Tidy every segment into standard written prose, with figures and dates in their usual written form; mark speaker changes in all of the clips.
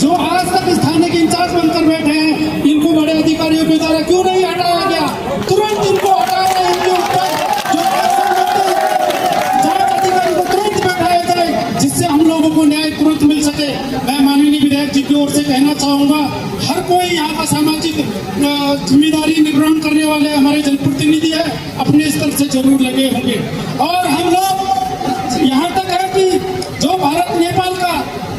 Speaker 1: जो आज तक इस थाने के इंचार्ज बनकर बैठे हैं, इनको बड़े अधिकारियों के द्वारा क्यों नहीं हटाया गया? तुरंत इनको हटाया, इनके ऊपर जो जांच अधिकारी को तुरंत बैठाया जाए, जिससे हम लोगों को न्याय तुरंत मिल सके। मैं माननीय विधायक जी की ओर से कहना चाहूंगा, हर कोई यहाँ का सामाजिक जिम्मेदारी निर्वहन करने वाले हमारे जनप्रतिनिधि है, अपने स्तर से जरूर लगे होंगे। और हम लोग यहाँ तक है कि जो भारत नेपाल का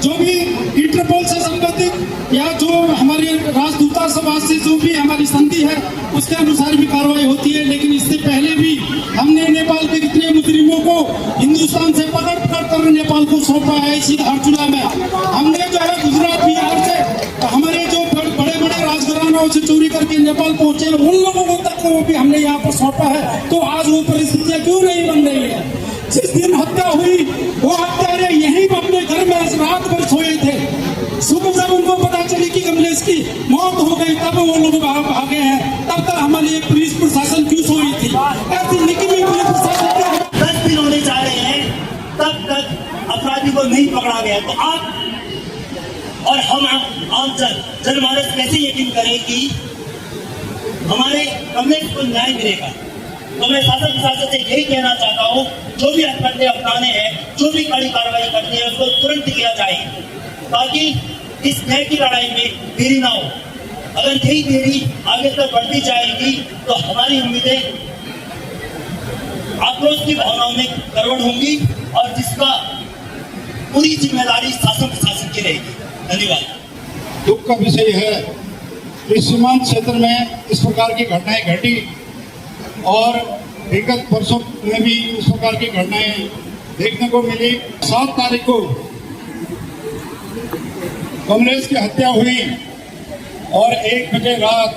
Speaker 1: जो भी इंटरपोल से संबंधित या जो हमारे राजदूतावास से जो भी हमारी संधि है, उसके अनुसार भी कार्रवाई होती है। लेकिन इससे पहले भी हमने नेपाल के कितने मुजरिमों को हिंदुस्तान से पकड़ कर नेपाल को सौंपा है। इसी धारचूला में हमने जो है गुजरात बिहार से हमारे जो बड़े बड़े राजघरानों से चोरी करके नेपाल पहुंचे, उन लोगों तक को भी हमने यहाँ पर सौंपा है। तो आज वो परिस्थितियां क्यों नहीं बन रही है? जिस दिन हत्या हुई, वो हत्यारे यहीं अपने घर में रात भर सोए थे। सुबह जब उनको पता चली कि कमलेश की मौत हो गई, तब वो लोग भागे हैं। तब तक हमारी पुलिस प्रशासन क्यों सोई थी? ऐसी निकली पुलिस प्रशासन
Speaker 2: 10 दिन होने जा रहे हैं, तब तक अपराधी को नहीं पकड़ा गया। तो आप और हम आम जनमानस कैसे यकीन करें कि हमारे कमलेश को न्याय मिलेगा? तो मैं शासन प्रशासन से यही कहना चाहता हूँ, जो भी हथकंडे अपनाने हैं, जो भी कड़ी कार्रवाई करनी है, उसको तुरंत किया जाए, ताकि इस न्याय की लड़ाई में देरी ना हो। अगर यही देरी आगे तक बढ़ती जाएगी तो हमारी उम्मीदें आक्रोश की भावनाओं में गड़बड़ होंगी, और जिसका पूरी जिम्मेदारी शासन प्रशासन की रहेगी। धन्यवाद।
Speaker 3: दुख का विषय है, इस सीमांत क्षेत्र में इस प्रकार की घटनाएं घटी, और विगत वर्षों में भी इस प्रकार की घटनाएं देखने को मिली। 7 तारीख को कमलेश की हत्या हुई, और 1 बजे रात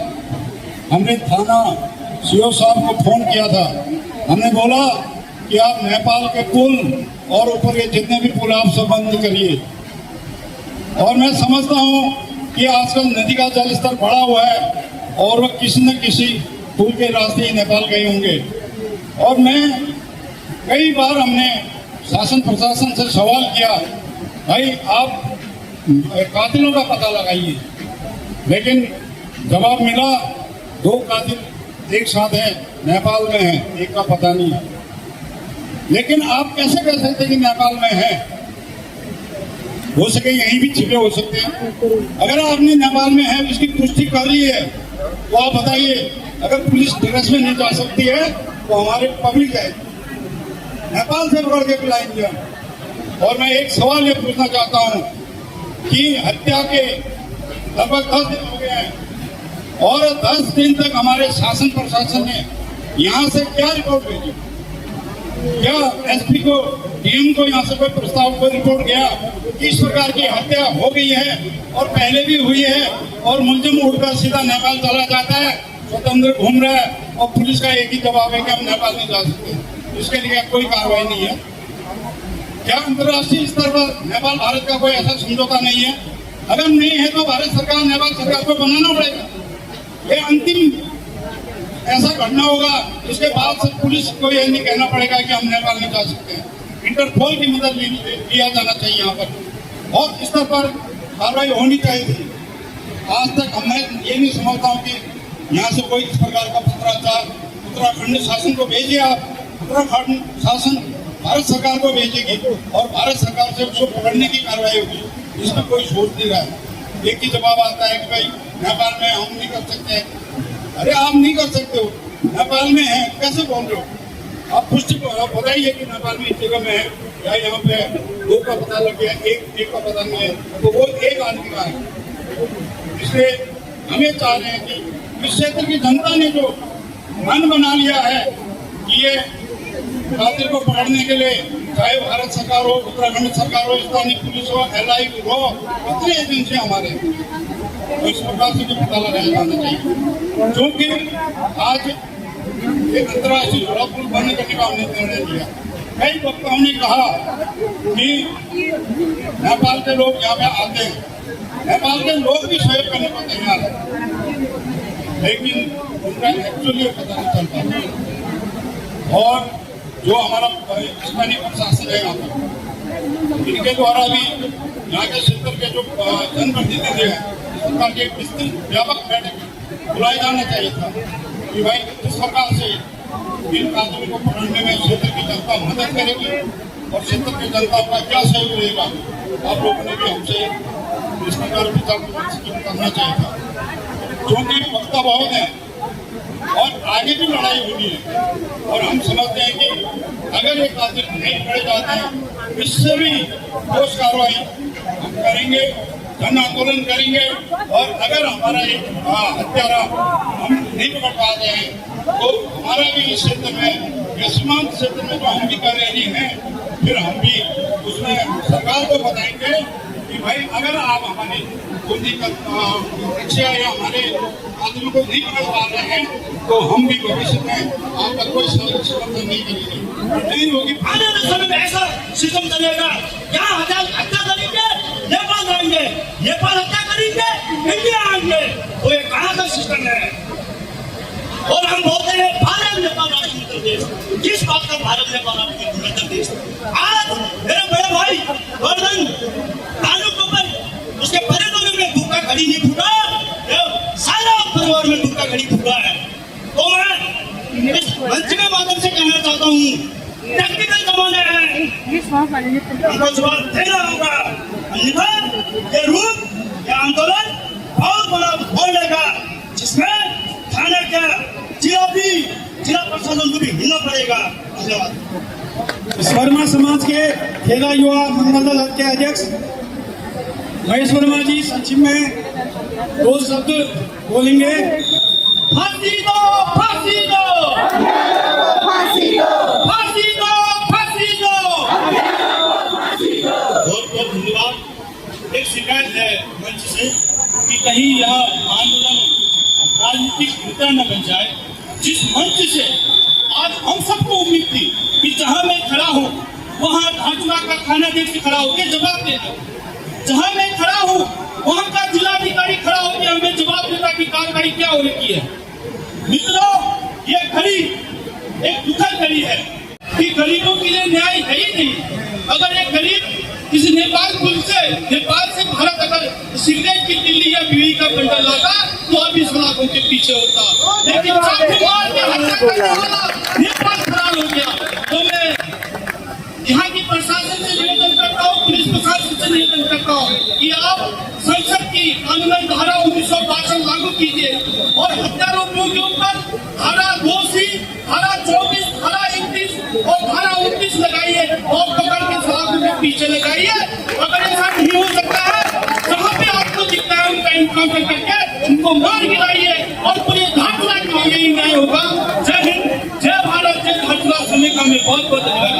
Speaker 3: हमने थाना सीओ साहब को फोन किया था। हमने बोला कि आप नेपाल के पुल और ऊपर के जितने भी पुल आप सब बंद करिए। और मैं समझता हूँ कि आजकल नदी का जलस्तर बढ़ा हुआ है, और वह किसी न किसी पुल के रास्ते ही नेपाल गए होंगे। और मैं कई बार हमने शासन प्रशासन से सवाल किया, भाई आप कातिलों का पता लगाइए, लेकिन जवाब मिला 2 कातिल एक साथ हैं, नेपाल में हैं, एक का पता नहीं है। लेकिन आप कैसे कह सकते कि नेपाल में है? हो सके यहीं भी छिपे हो सकते हैं। अगर आपने नेपाल में है इसकी पुष्टि कर ली है, तो आप बताइए, अगर पुलिस ड्रेस में नहीं जा सकती है तो हमारे पब्लिक है नेपाल से पकड़ के पिलाएंगे। और मैं एक सवाल ये पूछना चाहता हूँ कि हत्या के लगभग 10 दिन हो गए हैं, और 10 दिन तक हमारे शासन प्रशासन ने यहाँ से क्या रिपोर्ट भेजी? क्या एसपी को, डीएम को यहाँ से कोई प्रस्ताव, कोई रिपोर्ट गया कि इस प्रकार की हत्या हो गई है और पहले भी हुई है, और मुलजिम उड़कर सीधा नेपाल चला जाता है, स्वतंत्र घूम रहा है, और पुलिस का एक ही जवाब है कि हम नेपाल नहीं जा सकते। इसके लिए कोई कार्रवाई नहीं है। क्या अंतर्राष्ट्रीय स्तर पर नेपाल भारत का कोई ऐसा समझौता नहीं है? अगर नहीं है तो भारत सरकार नेपाल सरकार को बनाना पड़ेगा। ये अंतिम ऐसा घटना होगा, इसके बाद से पुलिस को यह नहीं कहना पड़ेगा कि हम नेपाल नहीं जा सकते हैं। इंटरपोल की मदद लिया जाना चाहिए यहाँ पर, और इस स्तर पर कार्रवाई होनी चाहिए। आज तक मैं ये नहीं समझता हूँ कि यहाँ से कोई इस प्रकार का पत्राचार उत्तराखंड शासन को भेजिए। आप उत्तराखंड शासन भारत सरकार को भेजेगी, और भारत सरकार से उसको पकड़ने की कार्रवाई होगी। इसमें कोई सोच नहीं रहा है। एक ही जवाब आता है कि भाई नेपाल में हम नहीं कर सकते। अरे आप नहीं कर सकते हो, नेपाल में है, कैसे बोल रहे हो? आप पुष्टि बताइए कि नेपाल में इस जगह में है, या यहाँ पे 2 का पता लग गया, एक का पता नहीं है, तो वो एक आदमी का है। इसलिए हमें चाह रहे हैं कि इस क्षेत्र की जनता ने जो मन बना लिया है कि ये कातिल को पकड़ने के लिए, चाहे भारत सरकार हो, उत्तराखंड सरकार हो, स्थानीय पुलिस हो, LI हो, कितने एजेंसियां हमारे, तो इस प्रकार से भी पता लगाया जाना चाहिए। क्योंकि आज एक अंतर्राष्ट्रीय बड़ा पुल बनने करने का हमने निर्णय लिया। कई वक्ताओं ने कहा कि नेपाल के लोग यहाँ पे आते हैं, नेपाल के लोग भी सहयोग करने को तैयार है, लेकिन उनका एक्चुअली पता नहीं चल पाता। और जो हमारा स्थानीय प्रशासन है यहाँ पर, इनके द्वारा भी यहाँ के क्षेत्र के जो जनप्रतिनिधि हैं सरकार की विस्तृत व्यापक बैठक बुलाया जाना चाहिए था कि भाई किस प्रकार से इन कानूनों को पकड़ने में क्षेत्र की जनता मदद करेगी और क्षेत्र की जनता का क्या सहयोग रहेगा। आप लोगों ने भी हमसे इस प्रकार विचार करना चाहिए था, क्योंकि वक्ता बहुत है और आगे भी लड़ाई होनी है। और हम समझते हैं कि अगर एक आदमी नहीं पड़े जाते हैं, इससे भी ठोस कार्रवाई हम करेंगे, जन आंदोलन करेंगे। और अगर हमारा एक हत्यारा हम नहीं पकड़ पाते हैं तो हमारा भी इस क्षेत्र में या सीमांत क्षेत्र में जो हम भी कार्रवाई हैं, फिर हम भी उसमें सरकार को बताएंगे कि भाई अगर आप हमारी कोई रक्षा या हमारे आदमी को नहीं पकड़ पा रहे हैं तो हम भी भविष्य में आपका कोई समर्थन नहीं करेंगे, नहीं होगी।
Speaker 2: आने वाले समय में ऐसा सिस्टम चलेगा, यहाँ हत्या करेंगे नेपाल आएंगे, नेपाल हत्या करेंगे इंडिया आएंगे, तो ये कहाँ का सिस्टम है। और हम बोलते हैं भारत नेपाल राष्ट्र देश, किस बात का भारत नेपाल राष्ट्र देश। आज मेरे बड़े भाई वर्धन तालुक पर उसके परिवार में भूखा खड़ी नहीं फूटा, सारा परिवार में भूखा खड़ी फूटा है। तो मैं इस मंच के माध्यम से कहना चाहता हूँ, टेक्निकल जमाना है, हमको जवाब देना होगा, अन्यथा ये रूप ये आंदोलन बहुत बड़ा हो जाएगा, जिसमें थाना क्या जिला प्रशासन को भी हिलना पड़ेगा। धन्यवाद।
Speaker 1: वर्मा समाज के खेला युवा मंगल दल के अध्यक्ष महेश वर्मा जी संक्षिप्त में 2 शब्द बोलेंगे। फांसी दो, फांसी दो, फांसी दो, फांसी दो, फांसी दो।
Speaker 2: बहुत बहुत धन्यवाद। एक शिकायत है मंच से कि कहीं यह आंदोलन राजनीतिक मुद्दा न बन जाए। जिस मंच से आज हम सबको उम्मीद थी कि जहां मैं खड़ा हूं वहां भाजपा का थाना देख के खड़ा होकर जवाब देगा, जहां मैं खड़ा हूं वहां का जिलाधिकारी खड़ा होकर हमें जवाब देता कि कार्रवाई क्या हो रही है। मित्रों, ये घड़ी एक दुखद घड़ी है कि गरीबों के लिए न्याय है ही नहीं। अगर एक गरीब किसी नेपाल से भारत अगर सिगरेट की दिल्ली या बीड़ी का बंडल लाता तो अभी सलाखों के पीछे होता, लेकिन चाकू मार के हत्या करने वाला नेपाल फरार हो गया। तो मैं यहाँ की प्रशासन से निवेदन करता हूँ, पुलिस प्रशासन से निवेदन करता हूँ कि आप संसद की कानून धारा 1962 लागू कीजिए और हत्यारोपियों के ऊपर धारा 2C, धारा 24, धारा 31 और धारा 29 लगाइए और पकड़ के सलाखों के पीछे लगाइए। अगर ऐसा नहीं हो सकता है, जहाँ पे आपको दिखता है उनका इनकाउंटर करके उनको मार गिराइए और पूरे धारा की यही न्याय होगा। जय हिंद, जय भारत, जय हथुआ। समय का मैं बहुत बहुत धन्यवाद।